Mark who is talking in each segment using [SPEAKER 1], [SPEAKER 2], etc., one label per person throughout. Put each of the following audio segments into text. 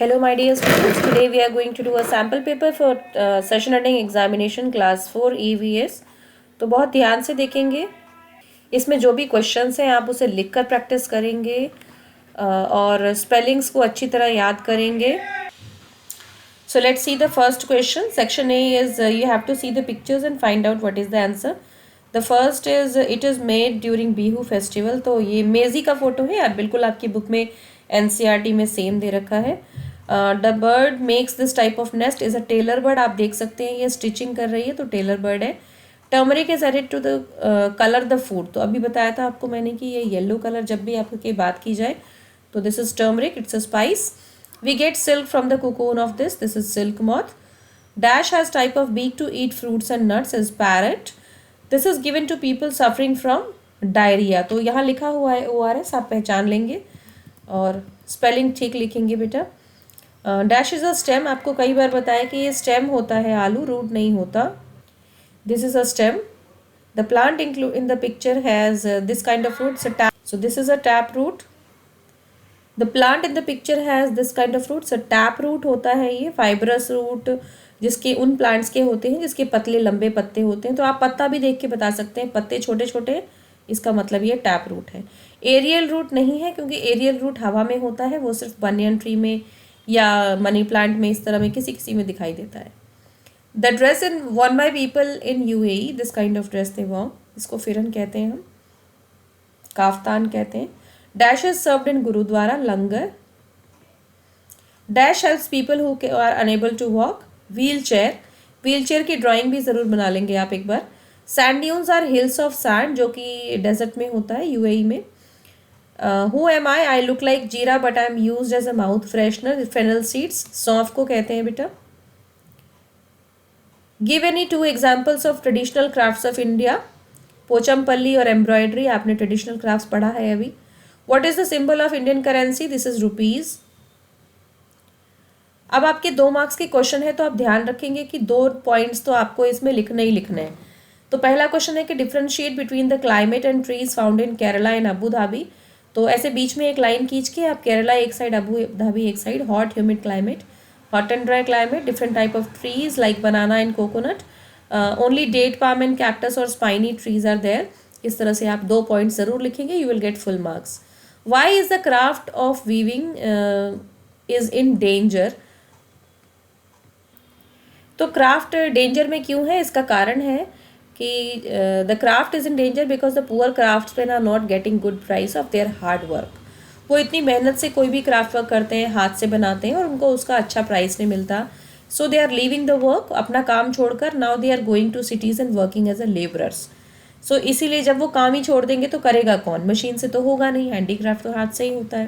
[SPEAKER 1] Hello, my dear students. Today we are going to do a sample paper for session ending examination class 4 EVS. तो बहुत ध्यान से देखेंगे। इसमें जो भी क्वेश्चंस हैं आप उसे लिखकर प्रैक्टिस करेंगे और स्पेलिंग्स को अच्छी तरह याद करेंगे. So let's see the first question. Section A is you have to see the pictures and find out what is the answer. The first is it is made during Bihu festival. तो ये मेजी का photo है यार, बिल्कुल आपकी book में NCERT में सेम दे रखा है. The bird makes this type of nest is a tailor bird. आप देख सकते हैं ये स्टिचिंग कर रही है तो टेलर बर्ड है. Turmeric is added to the colour the food. तो अभी बताया था आपको मैंने कि ये येलो कलर जब भी आपकी बात की जाए तो this is turmeric, it's a spice. We get silk from the cocoon of this. This is silk moth. Dash has type of beak to eat fruits and nuts as parrot. This is given to people suffering from diarrhea. तो यहाँ लिखा हुआ है ORS, आप पहचान लेंगे और spelling ठीक लिखेंगे बेटा. Dash is a stem. आपको कई बार बताया कि ये स्टेम होता है आलू, रूट नहीं होता. This is a stem. The plant include in the picture has this kind of root. So this is a tap root. The plant in the picture has this kind of roots. Tap root होता है ये, fibrous root जिसके उन plants के होते हैं जिसके पतले लंबे पत्ते होते हैं. तो आप पत्ता भी देख के बता सकते हैं, पत्ते छोटे छोटे, इसका मतलब ये टैप रूट है. एरियल रूट नहीं है क्योंकि एरियल रूट हवा में होता है, वो सिर्फ बनियन ट्री में या मनी प्लांट में इस तरह में किसी किसी में दिखाई देता है. The dress in worn by people in UAE, this kind of dress they worn. इसको फिरन कहते हैं हम, काफ्तान कहते हैं. Dash is served in Gurudwara, langar. Dash helps people who are unable to walk. Wheelchair. Wheelchair की drawing भी ज़रूर बना लेंगे आप एक बार. Sand dunes are hills of sand, जो कि डेजर्ट में होता है UAE में. Who am I? I look like जीरा but I am used as a mouth freshener. Fennel seeds. सौंफ को कहते हैं बेटा. Give any two examples of traditional crafts of India. Pochampally और एम्ब्रॉयडरी. आपने ट्रेडिशनल क्राफ्ट्स पढ़ा है अभी. What is the symbol of Indian currency? This is rupees. अब आपके 2 मार्क्स के क्वेश्चन है तो आप ध्यान रखेंगे कि 2 पॉइंट्स तो आपको इसमें लिखने ही लिखने हैं. तो पहला क्वेश्चन है कि differentiate between the climate and trees found in Kerala and Abu Dhabi. तो ऐसे बीच में एक लाइन खींच के आप केरला एक साइड, अबू धाबी एक side. Hot humid climate, hot and dry climate, different type of trees like banana and coconut, only date palm and cactus और स्पाइनी ट्रीज आर देयर. इस तरह से आप 2 पॉइंट्स जरूर लिखेंगे. You will get full marks. Why is the craft of weaving is in danger? तो craft danger में क्यों है, इसका कारण है कि the craft is in danger because the poor craftsman are not getting good price of their hard work. वो इतनी मेहनत से कोई भी क्राफ्ट वर्क करते हैं, हाथ से बनाते हैं और उनको उसका अच्छा प्राइस नहीं मिलता. So they are leaving the work, अपना काम छोड़कर. Now they are going to cities and working as a labourers. सो इसीलिए जब वो काम ही छोड़ देंगे तो करेगा कौन, मशीन से तो होगा नहीं, हैंडीक्राफ्ट तो हाथ से ही होता है.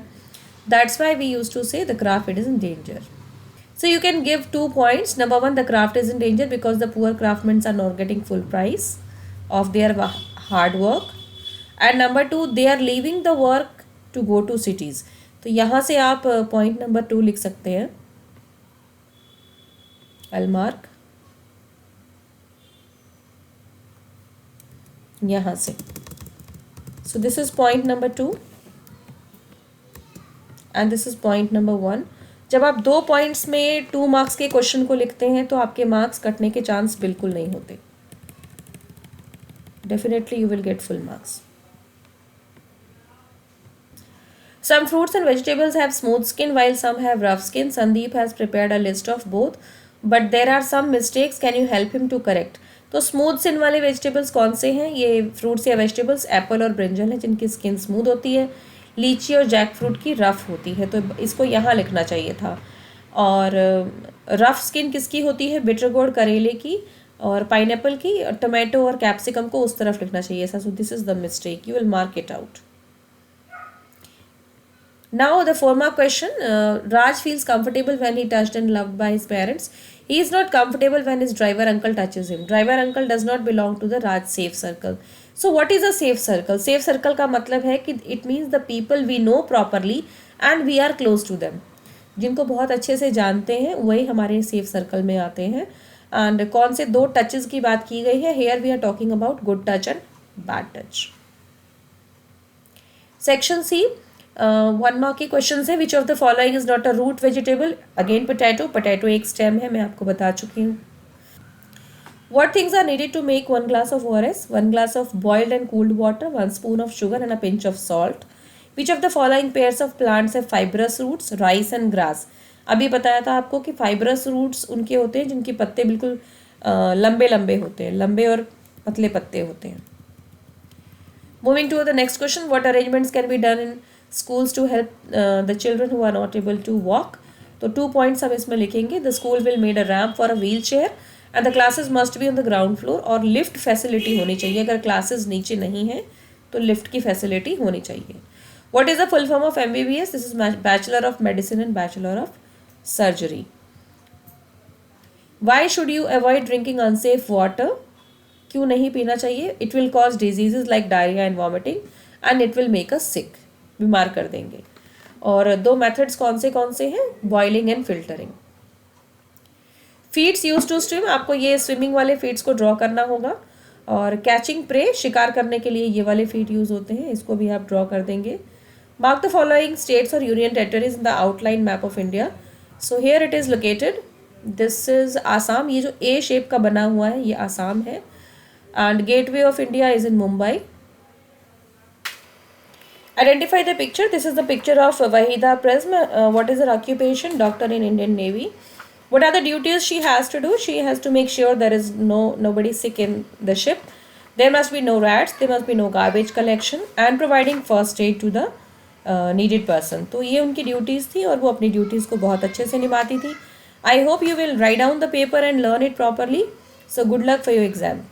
[SPEAKER 1] That's why we use to say the craft it is in danger. So you can give 2 points. Number 1, the craft is in danger because the poor craftmans are not getting full price of their hard work. And number 2, they are leaving the work to go to cities. तो यहाँ से आप point number 2 लिख सकते हैं. अलमार्क यहाँ से. So this is point number 2 and this is point number 1. जब आप 2 पॉइंट्स में 2 मार्क्स के क्वेश्चन को लिखते हैं तो आपके मार्क्स कटने के चांस बिल्कुल नहीं होते. Definitely you will get full marks. Some fruits and vegetables have smooth skin while some have rough skin. Sandeep has prepared a list of both, but there are some mistakes. Can you help him to correct? तो smooth skin वाले vegetables कौन से हैं? ये fruits या vegetables Apple और brinjal हैं जिनकी स्किन स्मूथ होती है. लीची और जैक फ्रूट की रफ़ होती है, तो इसको यहाँ लिखना चाहिए था. और रफ़ स्किन किसकी होती है? बिटर गोर्ड करेले की और पाइनएप्पल की. और टोमेटो और कैप्सिकम को उस तरफ लिखना चाहिए ऐसा. So this is the mistake, you will mark it out. Now the 4 mark question. Raj feels comfortable when he touched and loved by his parents. He is not comfortable when his driver uncle touches him. Driver uncle does not belong to the Raj safe circle. So what is a safe circle? Safe circle का मतलब है कि it means the people we know properly and we are close to them. जिनको बहुत अच्छे से जानते हैं वही हमारे सेफ सर्कल में आते हैं. एंड कौन से 2 टचेस की बात की गई है? Here we are talking about good touch and bad touch. Section C. 1 mark के क्वेश्चन है. Which of the following is not a root vegetable. Again potato. Potato एक स्टेम है, मैं आपको बता चुकी हूँ. What things are needed to make 1 glass of ORS? 1 glass of boiled and cooled water, 1 spoon of sugar and a pinch of salt. Which of the following pairs of plants have fibrous roots, rice and grass? अभी बताया था आपको कि fibrous roots उनके होते हैं जिनके पत्ते बिल्कुल लंबे लंबे होते हैं, लंबे और पतले पत्ते होते हैं. Moving to the next question, what arrangements can be done in schools to help the children who are not able to walk? तो 2 points हम इसमें लिखेंगे. The school will made a ramp for a wheelchair and the classes must be on the ground floor. और lift facility होनी चाहिए. अगर classes नीचे नहीं है तो lift की facility होनी चाहिए. What is the full form of MBBS? This is Bachelor of Medicine and Bachelor of Surgery. Why should you avoid drinking unsafe water? क्यों नहीं पीना चाहिए? It will cause diseases like diarrhoea and vomiting and it will make us sick. बीमार कर देंगे. और 2 methods कौन से हैं? Boiling and filtering. Feeds use to swim. आपको ये स्विमिंग वाले फीड्स को ड्रॉ करना होगा. और कैचिंग प्रे, शिकार करने के लिए ये वाले फीड यूज होते हैं, इसको भी आप ड्रॉ कर देंगे. मार्क द फॉलोइंग स्टेट्स और union territories in the outline map of India. So here it is located. This is Assam. ये जो ए शेप का बना हुआ है ये आसाम है. And Gateway of India is in Mumbai. Identify the picture. This is the picture of Wahida Prism. What is her occupation? Doctor in Indian Navy. What are the duties she has to do? She has to make sure there is nobody sick in the ship. There must be no rats. There must be no garbage collection and providing first aid to the needed person. तो ये उनकी duties थी और वो अपनी duties को बहुत अच्छे से निभाती थी. I hope you will write down the paper and learn it properly. So good luck for your exam.